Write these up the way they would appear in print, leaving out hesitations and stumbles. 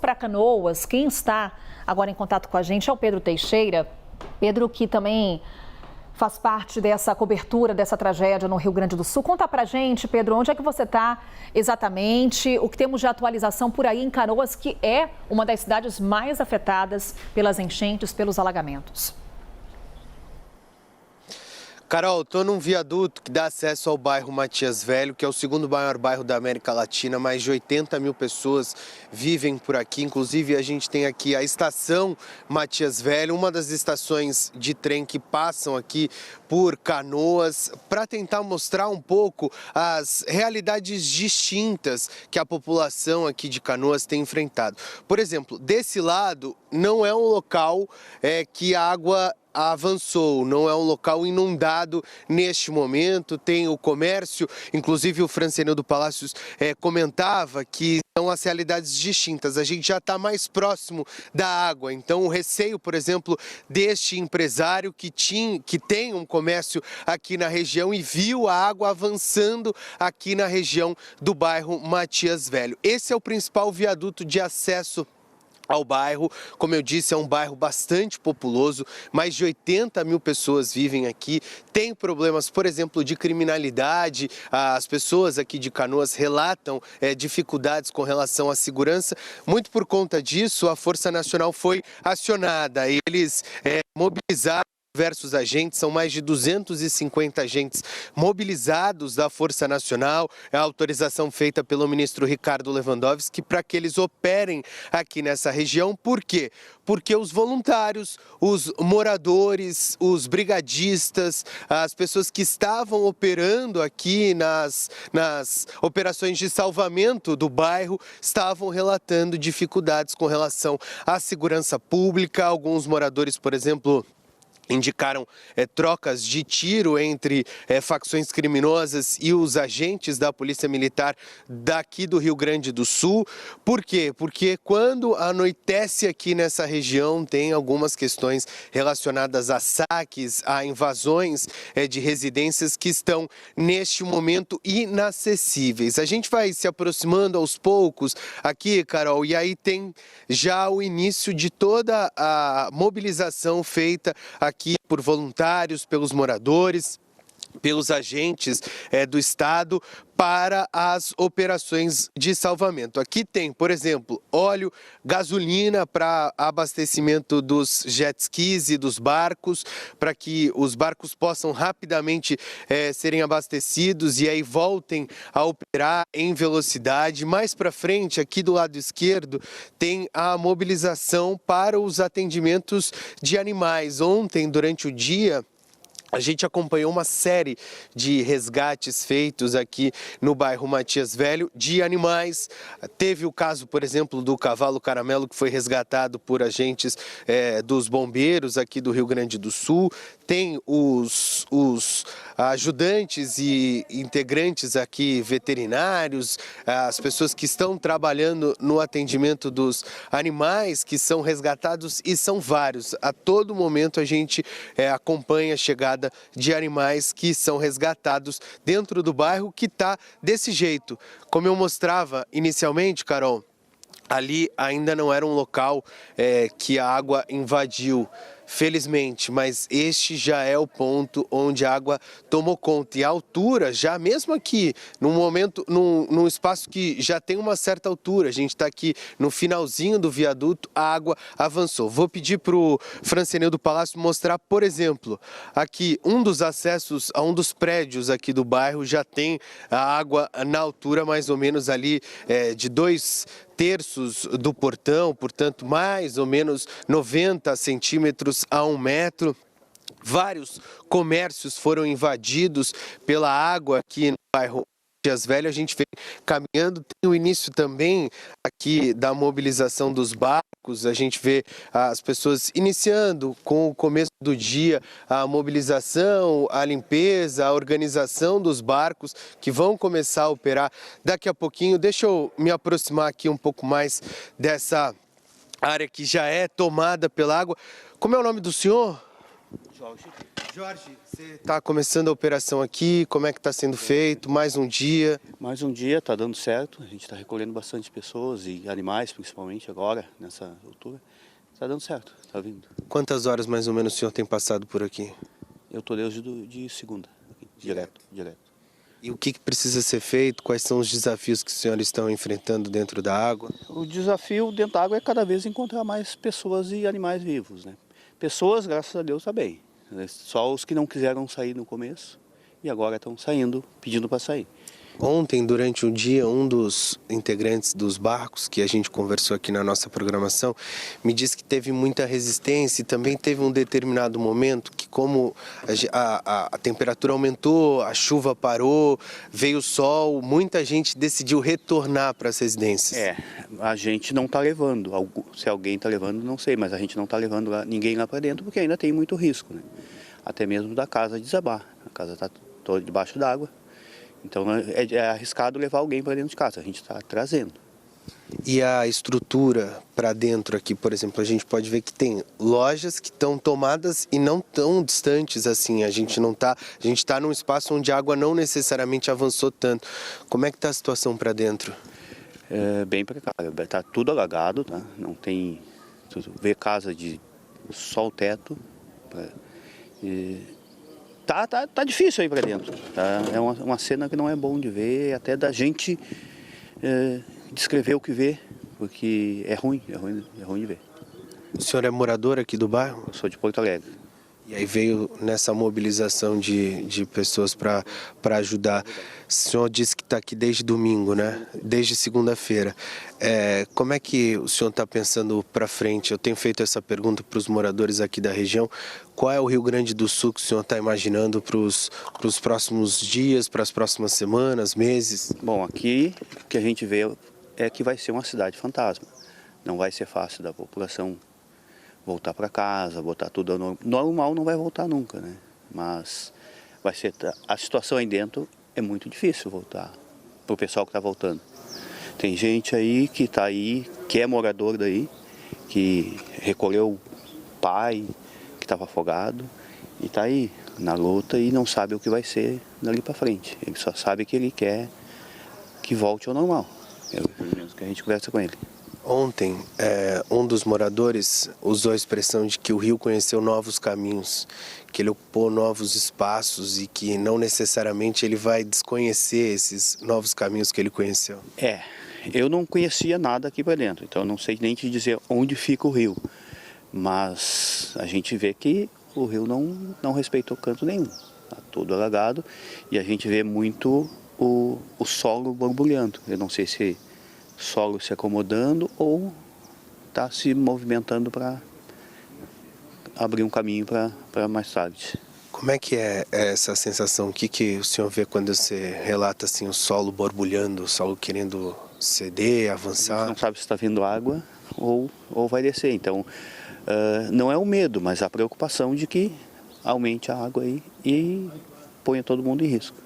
para Canoas. Quem está agora em contato com a gente é o Pedro Teixeira. Pedro, que também faz parte dessa cobertura dessa tragédia no Rio Grande do Sul. Conta pra gente, Pedro, onde é que você está exatamente? O que temos de atualização por aí em Canoas, que é uma das cidades mais afetadas pelas enchentes, pelos alagamentos. Carol, estou num viaduto que dá acesso ao bairro Matias Velho, que é o segundo maior bairro da América Latina. Mais de 80 mil pessoas vivem por aqui. Inclusive, a gente tem aqui a estação Matias Velho, uma das estações de trem que passam aqui por Canoas, para tentar mostrar um pouco as realidades distintas que a população aqui de Canoas tem enfrentado. Por exemplo, desse lado não é um local que a água avançou, não é um local inundado neste momento, tem o comércio, inclusive o Francenildo Palácios comentava que são as realidades distintas, a gente já está mais próximo da água, então o receio, por exemplo, deste empresário que tem um comércio aqui na região e viu a água avançando aqui na região do bairro Matias Velho. Esse é o principal viaduto de acesso ao bairro. Como eu disse, é um bairro bastante populoso, mais de 80 mil pessoas vivem aqui, tem problemas, por exemplo, de criminalidade, as pessoas aqui de Canoas relatam dificuldades com relação à segurança. Muito por conta disso, a Força Nacional foi acionada, eles mobilizaram diversos agentes, são mais de 250 agentes mobilizados da Força Nacional, é a autorização feita pelo ministro Ricardo Lewandowski para que eles operem aqui nessa região. Por quê? Porque os voluntários, os moradores, os brigadistas, as pessoas que estavam operando aqui nas operações de salvamento do bairro, estavam relatando dificuldades com relação à segurança pública. Alguns moradores, por exemplo, indicaram trocas de tiro entre facções criminosas e os agentes da Polícia Militar daqui do Rio Grande do Sul. Por quê? Porque quando anoitece aqui nessa região tem algumas questões relacionadas a saques, a invasões de residências que estão neste momento inacessíveis. A gente vai se aproximando aos poucos aqui, Carol, e aí tem já o início de toda a mobilização feita aqui por voluntários, pelos moradores, pelos agentes do Estado para as operações de salvamento. Aqui tem, por exemplo, óleo, gasolina para abastecimento dos jet skis e dos barcos, para que os barcos possam rapidamente serem abastecidos e aí voltem a operar em velocidade. Mais para frente, aqui do lado esquerdo, tem a mobilização para os atendimentos de animais. Ontem, durante o dia, a gente acompanhou uma série de resgates feitos aqui no bairro Matias Velho de animais. Teve o caso, por exemplo, do cavalo caramelo que foi resgatado por agentes dos bombeiros aqui do Rio Grande do Sul. Tem os ajudantes e integrantes aqui veterinários, as pessoas que estão trabalhando no atendimento dos animais que são resgatados e são vários. A todo momento a gente acompanha a chegada de animais que são resgatados dentro do bairro que está desse jeito. Como eu mostrava inicialmente, Carol, ali ainda não era um local que a água invadiu, felizmente, mas este já é o ponto onde a água tomou conta. E a altura, já mesmo aqui, num espaço que já tem uma certa altura, a gente está aqui no finalzinho do viaduto, a água avançou. Vou pedir para o Francenildo Palácio mostrar, por exemplo, aqui um dos acessos a um dos prédios aqui do bairro já tem a água na altura mais ou menos ali de 2/3 do portão, portanto mais ou menos 90 centímetros a 1 metro. Vários comércios foram invadidos pela água aqui no bairro Matias Velho. A gente vem caminhando, tem o início também aqui da mobilização dos barcos, a gente vê as pessoas iniciando com o começo do dia a mobilização, a limpeza, a organização dos barcos que vão começar a operar daqui a pouquinho. Deixa eu me aproximar aqui um pouco mais dessa área que já é tomada pela água. Como é o nome do senhor? Jorge, você está começando a operação aqui, como é que está sendo feito? Mais um dia? Mais um dia, está dando certo, a gente está recolhendo bastante pessoas e animais, principalmente agora, nessa altura. Está dando certo, está vindo. Quantas horas mais ou menos o senhor tem passado por aqui? Eu estou desde de segunda, aqui, direto. E o que precisa ser feito? Quais são os desafios que os senhores estão enfrentando dentro da água? O desafio dentro da água é cada vez encontrar mais pessoas e animais vivos, né? Pessoas, graças a Deus, está bem. Só os que não quiseram sair no começo e agora estão saindo, pedindo para sair. Ontem, durante o dia, um dos integrantes dos barcos que a gente conversou aqui na nossa programação me disse que teve muita resistência e também teve um determinado momento que, como a temperatura aumentou, a chuva parou, veio o sol, muita gente decidiu retornar para as residências. A gente não está levando, se alguém está levando, não sei, mas a gente não está levando ninguém lá para dentro porque ainda tem muito risco, né? Até mesmo da casa desabar, a casa está toda debaixo d'água. Então é arriscado levar alguém para dentro de casa, a gente está trazendo. E a estrutura para dentro aqui, por exemplo, a gente pode ver que tem lojas que estão tomadas e não tão distantes assim. A gente está num espaço onde a água não necessariamente avançou tanto. Como é que está a situação para dentro? É bem precário, está tudo alagado, tá? Não tem, vê casa de só o teto. Tá difícil aí para dentro. Tá? É uma cena que não é bom de ver, até da gente descrever o que vê, porque é ruim de ver. O senhor é morador aqui do bairro? Eu sou de Porto Alegre. E aí veio nessa mobilização de pessoas para ajudar. O senhor disse que está aqui desde domingo, né? Desde segunda-feira. Como é que o senhor está pensando para frente? Eu tenho feito essa pergunta para os moradores aqui da região. Qual é o Rio Grande do Sul que o senhor está imaginando para os próximos dias, para as próximas semanas, meses? Bom, aqui o que a gente vê é que vai ser uma cidade fantasma. Não vai ser fácil da população voltar para casa, botar tudo normal, não vai voltar nunca, né? Mas vai ser, a situação aí dentro é muito difícil voltar para o pessoal que está voltando. Tem gente aí que está aí, que é morador daí, que recolheu o pai, que estava afogado, e está aí na luta e não sabe o que vai ser dali para frente. Ele só sabe que ele quer que volte ao normal. É o menos que a gente conversa com ele. Ontem, um dos moradores usou a expressão de que o rio conheceu novos caminhos, que ele ocupou novos espaços e que não necessariamente ele vai desconhecer esses novos caminhos que ele conheceu. Eu não conhecia nada aqui para dentro, então eu não sei nem te dizer onde fica o rio, mas a gente vê que o rio não respeitou canto nenhum, está todo alagado e a gente vê muito o solo borbulhando. Eu não sei se solo se acomodando ou está se movimentando para abrir um caminho para mais tarde. Como é que é essa sensação? O que o senhor vê quando você relata assim, o solo borbulhando, o solo querendo ceder, avançar? A gente não sabe se está vindo água ou vai descer. Então, não é o medo, mas a preocupação de que aumente a água aí e ponha todo mundo em risco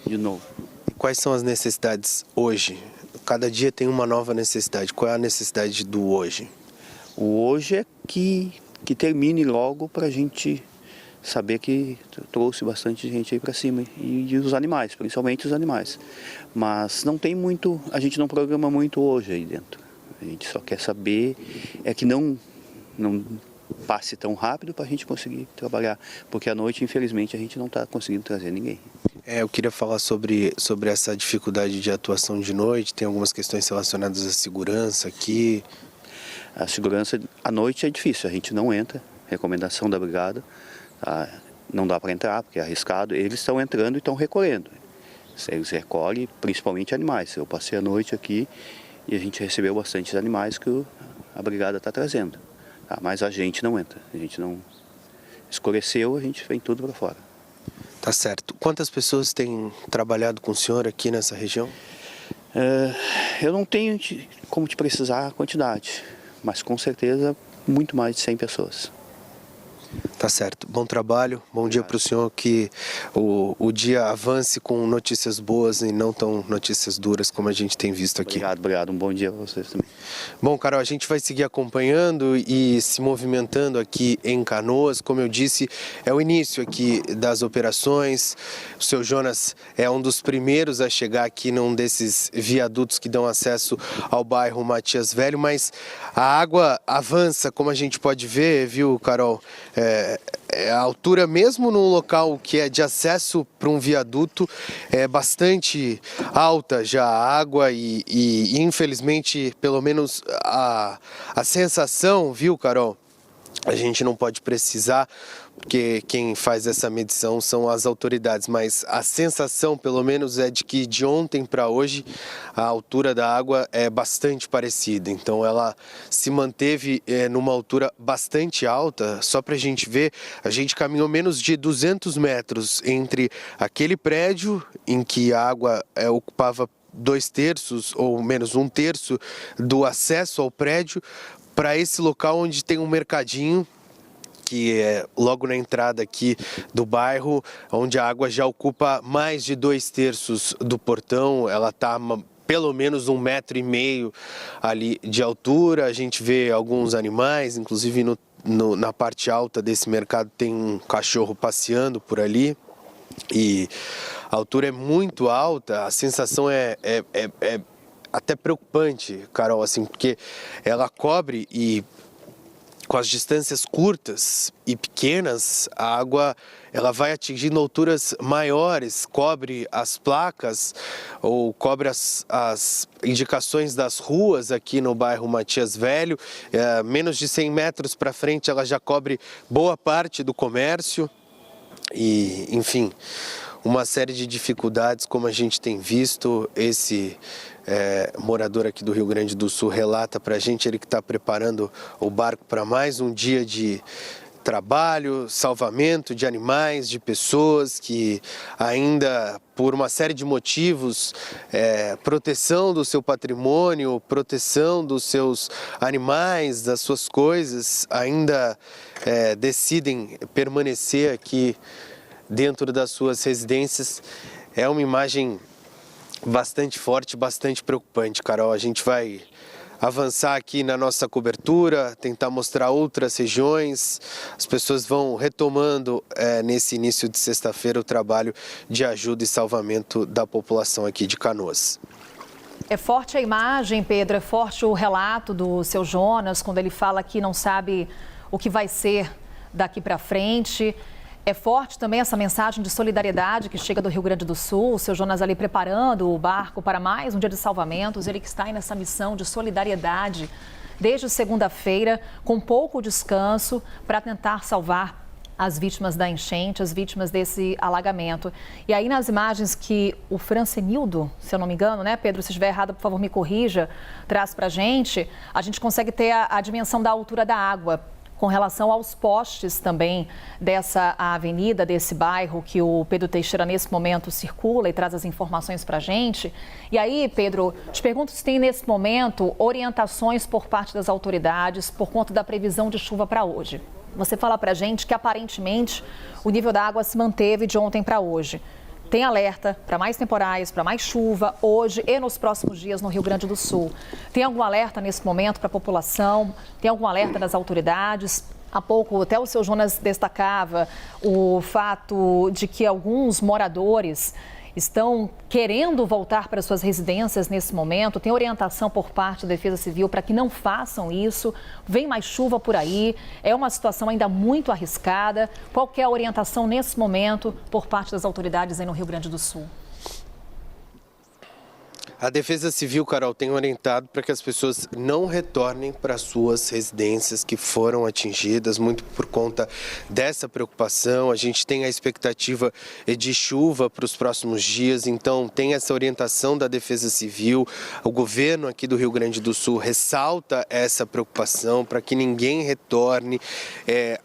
de novo. Quais são as necessidades hoje? Cada dia tem uma nova necessidade. Qual é a necessidade do hoje? O hoje é que termine logo para a gente saber que trouxe bastante gente aí para cima e os animais, principalmente os animais. Mas não tem muito, a gente não programa muito hoje aí dentro. A gente só quer saber que não passe tão rápido para a gente conseguir trabalhar, porque à noite, infelizmente, a gente não está conseguindo trazer ninguém. Eu queria falar sobre essa dificuldade de atuação de noite. Tem algumas questões relacionadas à segurança aqui. A segurança à noite é difícil, a gente não entra, recomendação da brigada, não dá para entrar porque é arriscado. Eles estão entrando e estão recolhendo. Eles recolhem principalmente animais. Eu passei a noite aqui e a gente recebeu bastante animais que a brigada está trazendo. Mas a gente não entra, a gente não escureceu, a gente vem tudo para fora. Tá certo. Quantas pessoas têm trabalhado com o senhor aqui nessa região? Eu não tenho como te precisar a quantidade, mas com certeza muito mais de 100 pessoas. Tá certo. Bom trabalho, bom dia para o senhor, que o dia avance com notícias boas e não tão notícias duras como a gente tem visto aqui. Obrigado. Um bom dia para vocês também. Bom, Carol, a gente vai seguir acompanhando e se movimentando aqui em Canoas. Como eu disse, é o início aqui das operações. O seu Jonas é um dos primeiros a chegar aqui num desses viadutos que dão acesso ao bairro Matias Velho, mas a água avança, como a gente pode ver, viu, Carol? A altura, mesmo num local que é de acesso para um viaduto, é bastante alta já a água e infelizmente, pelo menos a sensação, viu, Carol? A gente não pode precisar, porque quem faz essa medição são as autoridades, mas a sensação, pelo menos, é de que de ontem para hoje a altura da água é bastante parecida. Então ela se manteve numa altura bastante alta. Só para a gente ver, a gente caminhou menos de 200 metros entre aquele prédio em que a água ocupava 2/3 ou menos 1/3 do acesso ao prédio, para esse local onde tem um mercadinho, que é logo na entrada aqui do bairro, onde a água já ocupa mais de 2/3 do portão. Ela está pelo menos 1,5 metro ali de altura. A gente vê alguns animais, inclusive na parte alta desse mercado tem um cachorro passeando por ali. E a altura é muito alta, a sensação é até preocupante, Carol, assim, porque ela cobre e com as distâncias curtas e pequenas, a água ela vai atingindo alturas maiores, cobre as placas ou cobre as indicações das ruas aqui no bairro Matias Velho. Menos de 100 metros para frente ela já cobre boa parte do comércio e, enfim, uma série de dificuldades, como a gente tem visto. Esse morador aqui do Rio Grande do Sul relata para a gente, ele que está preparando o barco para mais um dia de trabalho, salvamento de animais, de pessoas que ainda, por uma série de motivos, proteção do seu patrimônio, proteção dos seus animais, das suas coisas, ainda decidem permanecer aqui dentro das suas residências. É uma imagem bastante forte, bastante preocupante, Carol. A gente vai avançar aqui na nossa cobertura, tentar mostrar outras regiões. As pessoas vão retomando nesse início de sexta-feira o trabalho de ajuda e salvamento da população aqui de Canoas. É forte a imagem, Pedro, é forte o relato do seu Jonas, quando ele fala que não sabe o que vai ser daqui para frente. É forte também essa mensagem de solidariedade que chega do Rio Grande do Sul, o seu Jonas ali preparando o barco para mais um dia de salvamentos, ele que está aí nessa missão de solidariedade desde segunda-feira, com pouco descanso, para tentar salvar as vítimas da enchente, as vítimas desse alagamento. E aí nas imagens que o Francenildo, se eu não me engano, né, Pedro, se estiver errado, por favor, me corrija, traz para a gente consegue ter a dimensão da altura da água, com relação aos postes também dessa avenida, desse bairro que o Pedro Teixeira nesse momento circula e traz as informações para a gente. E aí, Pedro, te pergunto se tem nesse momento orientações por parte das autoridades por conta da previsão de chuva para hoje. Você fala para a gente que aparentemente o nível da água se manteve de ontem para hoje. Tem alerta para mais temporais, para mais chuva hoje e nos próximos dias no Rio Grande do Sul. Tem algum alerta nesse momento para a população? Tem algum alerta das autoridades? Há pouco até o seu Jonas destacava o fato de que alguns moradores estão querendo voltar para suas residências nesse momento. Tem orientação por parte da Defesa Civil para que não façam isso. Vem mais chuva por aí. É uma situação ainda muito arriscada. Qual que é a orientação nesse momento por parte das autoridades aí no Rio Grande do Sul? A Defesa Civil, Carol, tem orientado para que as pessoas não retornem para suas residências que foram atingidas, muito por conta dessa preocupação. A gente tem a expectativa de chuva para os próximos dias, então tem essa orientação da Defesa Civil. O governo aqui do Rio Grande do Sul ressalta essa preocupação para que ninguém retorne.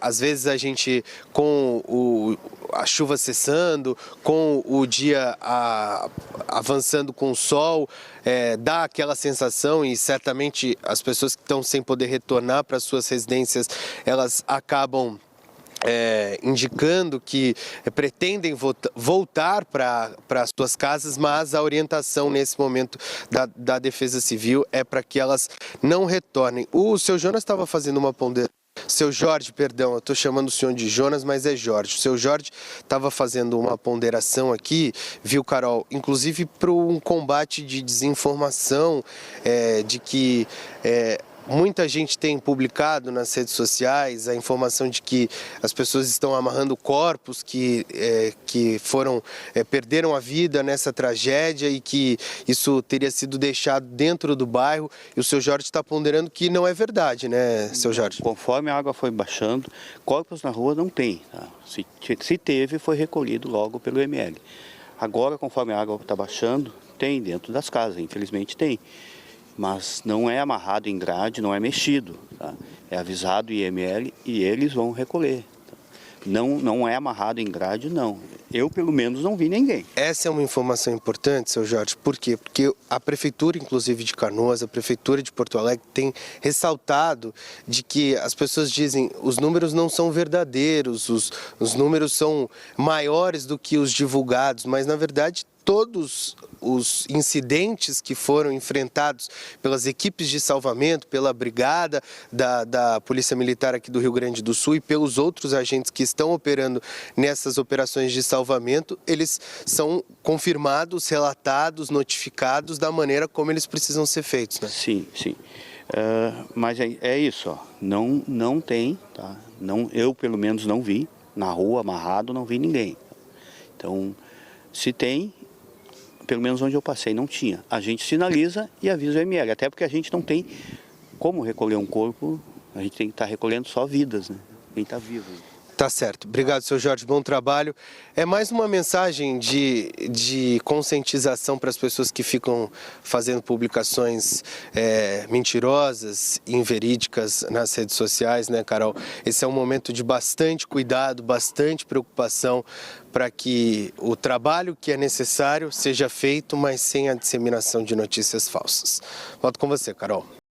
Às vezes a gente, com a chuva cessando, com o dia avançando com o sol, dá aquela sensação, e certamente as pessoas que estão sem poder retornar para suas residências, elas acabam indicando que pretendem voltar para as suas casas, mas a orientação nesse momento da Defesa Civil é para que elas não retornem. O seu Jonas estava fazendo uma ponderação. Seu Jorge, perdão, eu estou chamando o senhor de Jonas, mas é Jorge. O seu Jorge estava fazendo uma ponderação aqui, viu, Carol? Inclusive para um combate de desinformação, de que muita gente tem publicado nas redes sociais a informação de que as pessoas estão amarrando corpos que perderam a vida nessa tragédia e que isso teria sido deixado dentro do bairro. E o seu Jorge está ponderando que não é verdade, né, seu Jorge? Conforme a água foi baixando, corpos na rua não tem. Tá? Se teve, foi recolhido logo pelo ML. Agora, conforme a água está baixando, tem dentro das casas, infelizmente tem. Mas não é amarrado em grade, não é mexido, tá? É avisado o IML e eles vão recolher. Tá? Não é amarrado em grade, não. Eu, pelo menos, não vi ninguém. Essa é uma informação importante, seu Jorge. Por quê? Porque a Prefeitura, inclusive de Canoas, a Prefeitura de Porto Alegre, tem ressaltado de que as pessoas dizem os números não são verdadeiros, os números são maiores do que os divulgados, mas, na verdade, todos os incidentes que foram enfrentados pelas equipes de salvamento, pela brigada da Polícia Militar aqui do Rio Grande do Sul e pelos outros agentes que estão operando nessas operações de salvamento, eles são confirmados, relatados, notificados da maneira como eles precisam ser feitos, né? Sim. Mas é isso, ó. Não tem, tá? Eu, pelo menos, não vi. Na rua, amarrado, não vi ninguém. Então, se tem, pelo menos onde eu passei não tinha. A gente sinaliza e avisa o ML, até porque a gente não tem como recolher um corpo, a gente tem que estar recolhendo só vidas, né? Quem está vivo. Tá certo. Obrigado, seu Jorge. Bom trabalho. É mais uma mensagem de conscientização para as pessoas que ficam fazendo publicações mentirosas, inverídicas nas redes sociais, né, Carol? Esse é um momento de bastante cuidado, bastante preocupação para que o trabalho que é necessário seja feito, mas sem a disseminação de notícias falsas. Volto com você, Carol.